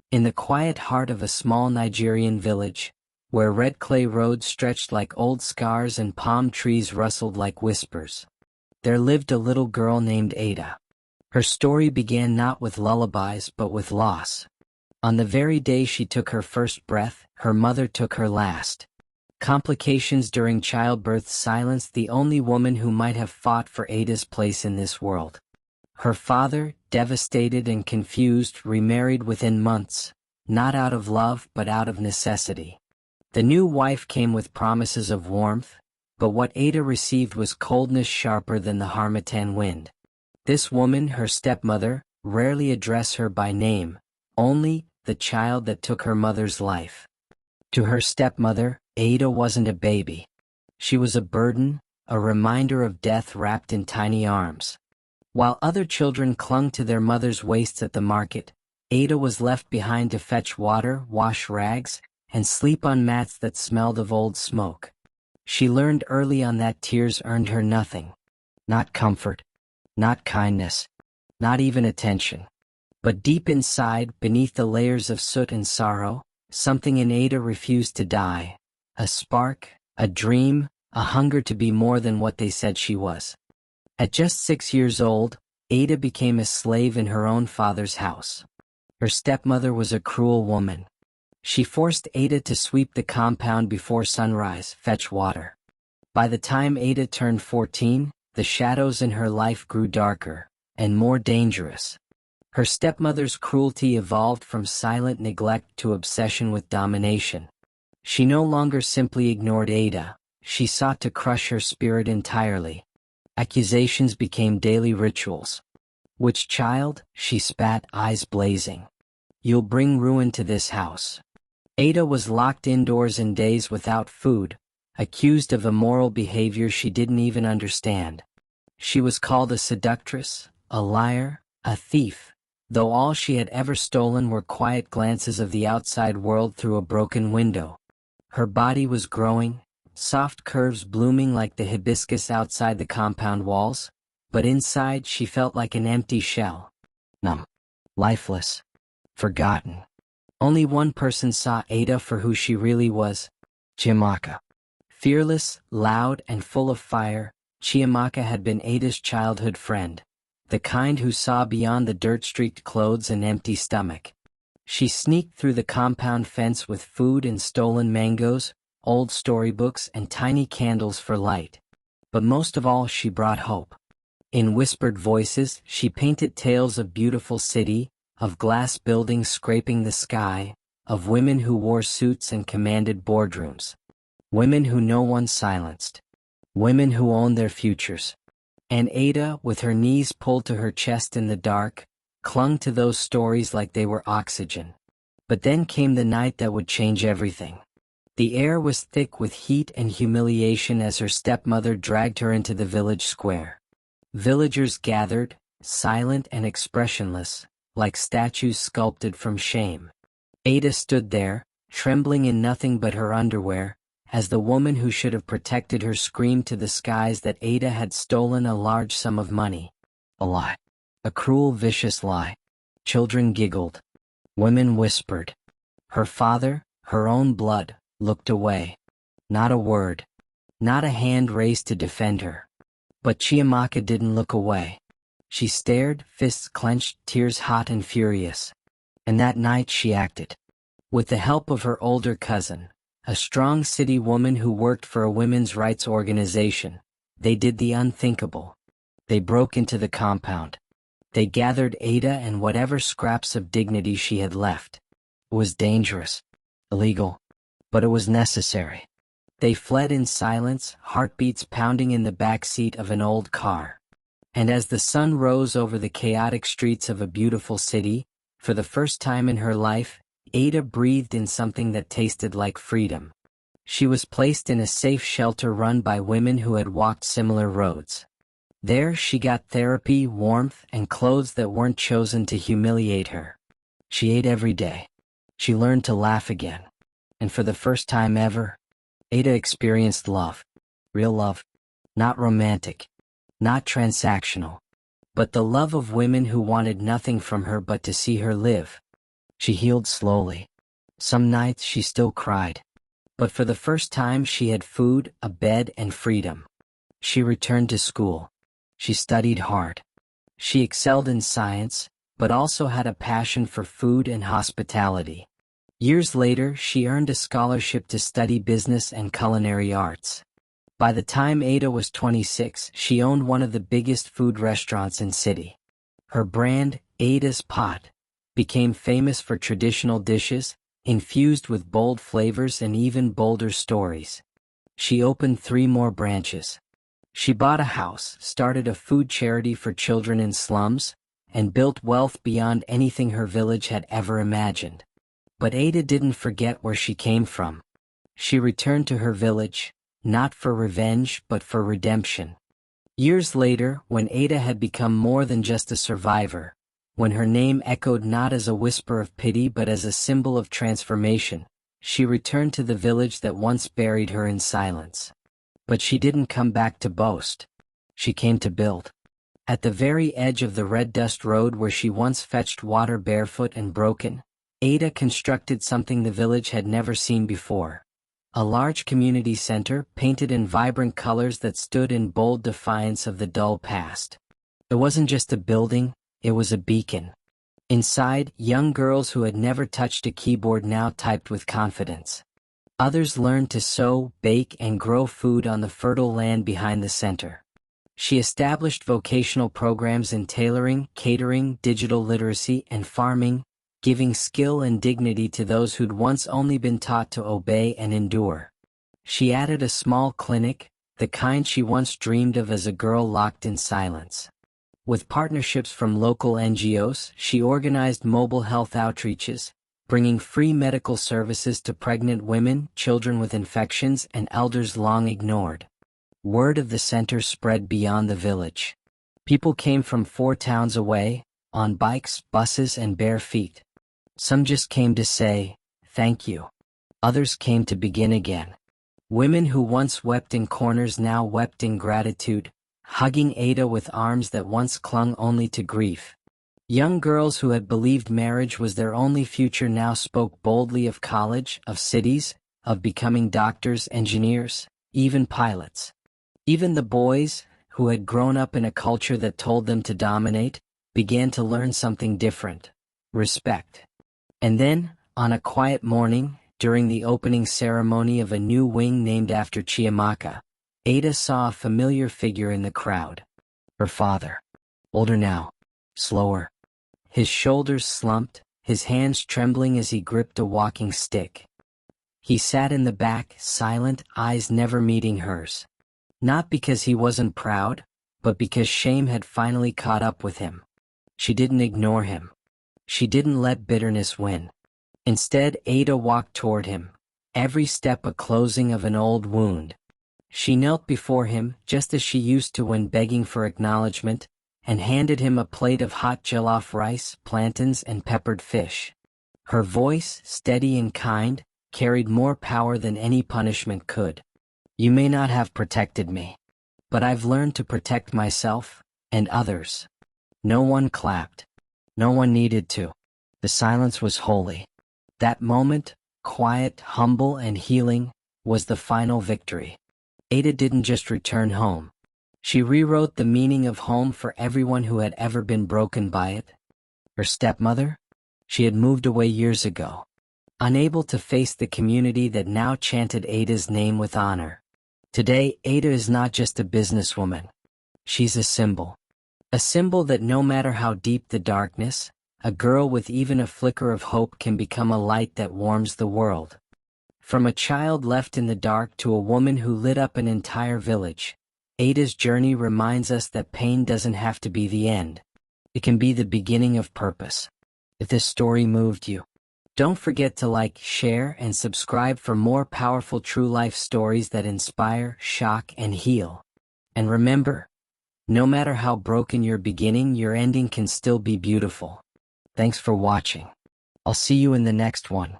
In the quiet heart of a small Nigerian village, where red clay roads stretched like old scars and palm trees rustled like whispers, there lived a little girl named Ada. Her story began not with lullabies but with loss. On the very day she took her first breath, her mother took her last. Complications during childbirth silenced the only woman who might have fought for Ada's place in this world. Her father, devastated and confused, remarried within months, not out of love but out of necessity. The new wife came with promises of warmth, but what Ada received was coldness sharper than the harmattan wind. This woman, her stepmother, rarely addressed her by name, only the child that took her mother's life. To her stepmother, Ada wasn't a baby. She was a burden, a reminder of death wrapped in tiny arms. While other children clung to their mother's waists at the market, Ada was left behind to fetch water, wash rags, and sleep on mats that smelled of old smoke. She learned early on that tears earned her nothing. Not comfort, not kindness, not even attention. But deep inside, beneath the layers of soot and sorrow, something in Ada refused to die. A spark, a dream, a hunger to be more than what they said she was. At just 6 years old, Ada became a slave in her own father's house. Her stepmother was a cruel woman. She forced Ada to sweep the compound before sunrise, fetch water. By the time Ada turned 14, the shadows in her life grew darker and more dangerous. Her stepmother's cruelty evolved from silent neglect to obsession with domination. She no longer simply ignored Ada, she sought to crush her spirit entirely. Accusations became daily rituals. "Which child?" she spat, eyes blazing. "You'll bring ruin to this house." Ada was locked indoors in days without food, accused of immoral behavior she didn't even understand. She was called a seductress, a liar, a thief, though all she had ever stolen were quiet glances of the outside world through a broken window. Her body was growing, soft curves blooming like the hibiscus outside the compound walls, but inside she felt like an empty shell. Numb, lifeless, forgotten. Only one person saw Ada for who she really was: Chiamaka. Fearless, loud, and full of fire, Chiamaka had been Ada's childhood friend, the kind who saw beyond the dirt-streaked clothes and empty stomach. She sneaked through the compound fence with food and stolen mangoes, old storybooks, and tiny candles for light. But most of all, she brought hope. In whispered voices, she painted tales of beautiful city, of glass buildings scraping the sky, of women who wore suits and commanded boardrooms. Women who no one silenced. Women who owned their futures. And Ada, with her knees pulled to her chest in the dark, clung to those stories like they were oxygen. But then came the night that would change everything. The air was thick with heat and humiliation as her stepmother dragged her into the village square. Villagers gathered, silent and expressionless, like statues sculpted from shame. Ada stood there, trembling in nothing but her underwear, as the woman who should have protected her screamed to the skies that Ada had stolen a large sum of money. A lie. A cruel, vicious lie. Children giggled. Women whispered. Her father, her own blood, looked away. Not a word. Not a hand raised to defend her. But Chiamaka didn't look away. She stared, fists clenched, tears hot and furious. And that night she acted. With the help of her older cousin, a strong city woman who worked for a women's rights organization, they did the unthinkable. They broke into the compound. They gathered Ada and whatever scraps of dignity she had left. It was dangerous, illegal, but it was necessary. They fled in silence, heartbeats pounding in the back seat of an old car. And as the sun rose over the chaotic streets of a beautiful city, for the first time in her life, Ada breathed in something that tasted like freedom. She was placed in a safe shelter run by women who had walked similar roads. There she got therapy, warmth, and clothes that weren't chosen to humiliate her. She ate every day. She learned to laugh again. And for the first time ever, Ada experienced love. Real love. Not romantic. Not transactional. But the love of women who wanted nothing from her but to see her live. She healed slowly. Some nights she still cried. But for the first time she had food, a bed, and freedom. She returned to school. She studied hard. She excelled in science, but also had a passion for food and hospitality. Years later, she earned a scholarship to study business and culinary arts. By the time Ada was 26, she owned one of the biggest food restaurants in the city. Her brand, Ada's Pot, became famous for traditional dishes, infused with bold flavors and even bolder stories. She opened 3 more branches. She bought a house, started a food charity for children in slums, and built wealth beyond anything her village had ever imagined. But Ada didn't forget where she came from. She returned to her village, not for revenge but for redemption. Years later, when Ada had become more than just a survivor, when her name echoed not as a whisper of pity but as a symbol of transformation, she returned to the village that once buried her in silence. But she didn't come back to boast. She came to build. At the very edge of the red dust road where she once fetched water barefoot and broken, Ada constructed something the village had never seen before. A large community center painted in vibrant colors that stood in bold defiance of the dull past. It wasn't just a building, it was a beacon. Inside, young girls who had never touched a keyboard now typed with confidence. Others learned to sew, bake, and grow food on the fertile land behind the center. She established vocational programs in tailoring, catering, digital literacy, and farming, giving skill and dignity to those who'd once only been taught to obey and endure. She added a small clinic, the kind she once dreamed of as a girl locked in silence. With partnerships from local NGOs, she organized mobile health outreaches, bringing free medical services to pregnant women, children with infections, and elders long ignored. Word of the center spread beyond the village. People came from 4 towns away, on bikes, buses, and bare feet. Some just came to say, thank you. Others came to begin again. Women who once wept in corners now wept in gratitude, hugging Ada with arms that once clung only to grief. Young girls who had believed marriage was their only future now spoke boldly of college, of cities, of becoming doctors, engineers, even pilots. Even the boys, who had grown up in a culture that told them to dominate, began to learn something different: respect. And then, on a quiet morning, during the opening ceremony of a new wing named after Chiamaka, Ada saw a familiar figure in the crowd. Her father. Older now. Slower. His shoulders slumped, his hands trembling as he gripped a walking stick. He sat in the back, silent, eyes never meeting hers. Not because he wasn't proud, but because shame had finally caught up with him. She didn't ignore him. She didn't let bitterness win. Instead, Ada walked toward him, every step a closing of an old wound. She knelt before him, just as she used to when begging for acknowledgement, and handed him a plate of hot jollof rice, plantains, and peppered fish. Her voice, steady and kind, carried more power than any punishment could. You may not have protected me, but I've learned to protect myself, and others. No one clapped. No one needed to. The silence was holy. That moment, quiet, humble, and healing, was the final victory. Ada didn't just return home. She rewrote the meaning of home for everyone who had ever been broken by it. Her stepmother? She had moved away years ago, unable to face the community that now chanted Ada's name with honor. Today, Ada is not just a businesswoman. She's a symbol. A symbol that no matter how deep the darkness, a girl with even a flicker of hope can become a light that warms the world. From a child left in the dark to a woman who lit up an entire village, Ada's journey reminds us that pain doesn't have to be the end. It can be the beginning of purpose. If this story moved you, don't forget to like, share, and subscribe for more powerful true life stories that inspire, shock, and heal. And remember, no matter how broken your beginning, your ending can still be beautiful. Thanks for watching. I'll see you in the next one.